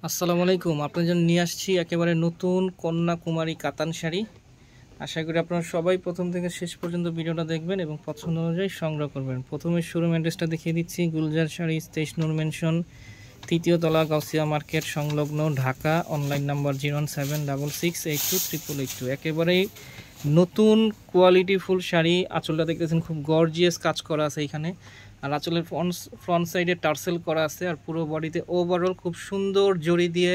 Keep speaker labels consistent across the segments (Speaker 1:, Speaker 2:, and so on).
Speaker 1: আসসালামু আলাইকুম। আপনাদের জন্য নিয়ে আসছি একেবারে নতুন কন্যাকুমারী কাতান শাড়ি। আশা করি আপনারা সবাই প্রথম থেকে শেষ পর্যন্ত ভিডিওটা দেখবেন এবং পছন্দ অনুযায়ী সংগ্রহ করবেন। প্রথমে শোরুম অ্যাড্রেসটা দেখিয়ে দিচ্ছি, গুলজার শাড়ি, 23 নূর মেনশন, 3য় তলা, গাউসিয়া মার্কেট সংলগ্ন, ঢাকা। Online number 01766828882। একেবারেই নতুন কোয়ালিটি ফুল শাড়ি। আঁচলটা দেখতেছেন খুব গর্জিয়াস কাজ করা আছে এখানে, আর আঁচলের ফ্রন্ট সাইডে টার্সেল করা আছে, আর পুরো বডিতে ওভারঅল খুব সুন্দর জড়ি দিয়ে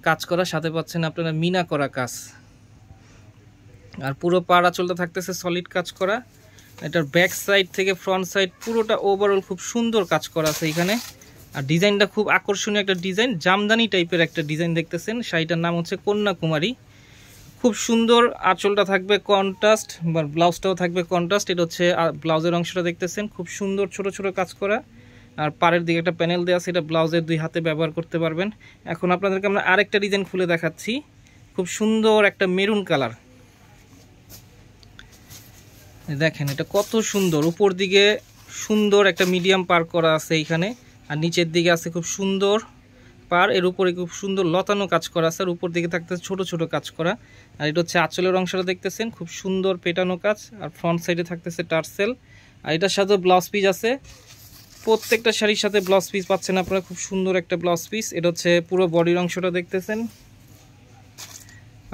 Speaker 1: কাজ করা, সাথে পাচ্ছেন আপনারা মিনা করা কাজ। আর পুরো পাড় আঁচলটা থাকতেছে সলিড কাজ করা। এটার ব্যাক সাইড থেকে ফ্রন্ট সাইড পুরোটা ওভারঅল খুব সুন্দর কাজ করা আছে এখানে। আর ডিজাইনটা খুব আকর্ষণীয় একটা ডিজাইন, জামদানি টাইপের একটা ডিজাইন দেখতেছেন। শাড়িটার নাম হচ্ছে কন্যাকুমারী। খুব সুন্দর আঁচলটা থাকবে কন্ট্রাস্ট, বা ব্লাউজটাও থাকবে কন্ট্রাস্ট। এটা হচ্ছে ব্লাউজের অংশটা দেখতেছেন, খুব সুন্দর ছোট ছোট কাজ করা। আর পাড়ের দিকে একটা প্যানেল দেওয়া আছে, এটা ব্লাউজের 2 হাতে ব্যবহার করতে পারবেন। এখন আপনাদেরকে আমরা আরেকটা ডিজাইন খুলে দেখাচ্ছি, খুব সুন্দর একটা মেরুন কালার। দেখেন এটা কত সুন্দর, উপর দিকে সুন্দর একটা মিডিয়াম পার করা আছে এইখানে, আর নিচের দিকে আছে খুব সুন্দর পার, এর উপরে খুব সুন্দর লতানো কাজ করা আছে, আর উপর দিকে থাকতেছে ছোট ছোট কাজ করা। আর এটা হচ্ছে আঁচলের অংশটা দেখতেছেন, খুব সুন্দর পেটানো কাজ, আর ফ্রন্ট সাইডে থাকতেছে টার্সেল। আর এটার সাথে ব্লাউজ পিস আছে, প্রত্যেকটা শাড়ির সাথে ব্লাউজ পিস পাচ্ছেন আপনারা, খুব সুন্দর একটা ব্লাউজ পিস। এটা হচ্ছে পুরো বডির অংশটা দেখতেছেন।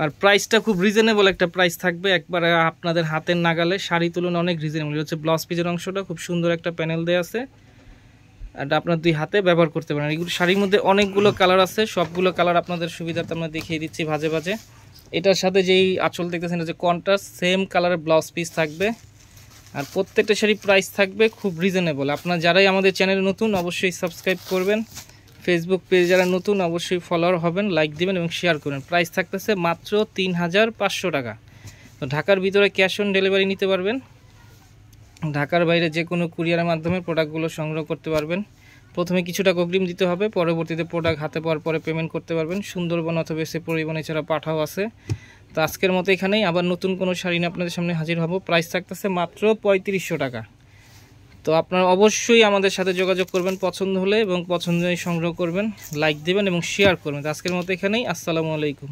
Speaker 1: আর প্রাইসটা খুব রিজনেবল একটা প্রাইস থাকবে, একবারে আপনাদের হাতের নাগালে, শাড়ি তুলনা অনেক রিজনেবল। এটা হচ্ছে ব্লাউজ পিসের অংশটা, খুব সুন্দর একটা প্যানেল দেওয়া আছে, এটা আপনার 2 হাতে ব্যবহার করতে পারেন। এগুলো শাড়ির মধ্যে অনেকগুলো কালার আছে, সবগুলো কালার আপনাদের সুবিধার্থে আমরা দেখিয়ে দিচ্ছি ভাজে ভাজে। এটার সাথে যেই আঁচল দেখতেছেন এটা হচ্ছে কন্ট্রাস্ট, সেম কালারের ব্লাউজ পিস থাকবে। আর প্রত্যেকটা শাড়ি প্রাইস থাকবে খুব রিজনেবল। আপনারা যারাই আমাদের চ্যানেলে নতুন অবশ্যই সাবস্ক্রাইব করবেন, ফেসবুক পেজ যারা নতুন অবশ্যই ফলোয়ার হবেন, লাইক দিবেন এবং শেয়ার করবেন। প্রাইস থাকতেছে মাত্র 3500 টাকা। তো ঢাকার ভিতরে ক্যাশ অন ডেলিভারি নিতে পারবেন, ঢাকার বাইরে যে কোনো কুরিয়ারের মাধ্যমে প্রোডাক্টগুলো সংগ্রহ করতে পারবেন। প্রথমে কিছু টাকা অগ্রিম দিতে হবে, পরবর্তীতে প্রোডাক্ট হাতে পাওয়ার পরে পেমেন্ট করতে পারবেন। সুন্দরবন অথবা এসে পরিবহন এছাড়া পাঠাও আছে। তো আজকের মতো এখানেই, আবার নতুন কোনো শাড়ি নিয়ে আপনাদের সামনে হাজির হব। প্রাইস থাকতেছে মাত্র 3500 টাকা। তো আপনারা অবশ্যই আমাদের সাথে যোগাযোগ করবেন পছন্দ হলে, এবং পছন্দ সংগ্রহ করবেন, লাইক দেবেন এবং শেয়ার করবেন। আজকের মতো এখানেই, আসসালামু আলাইকুম।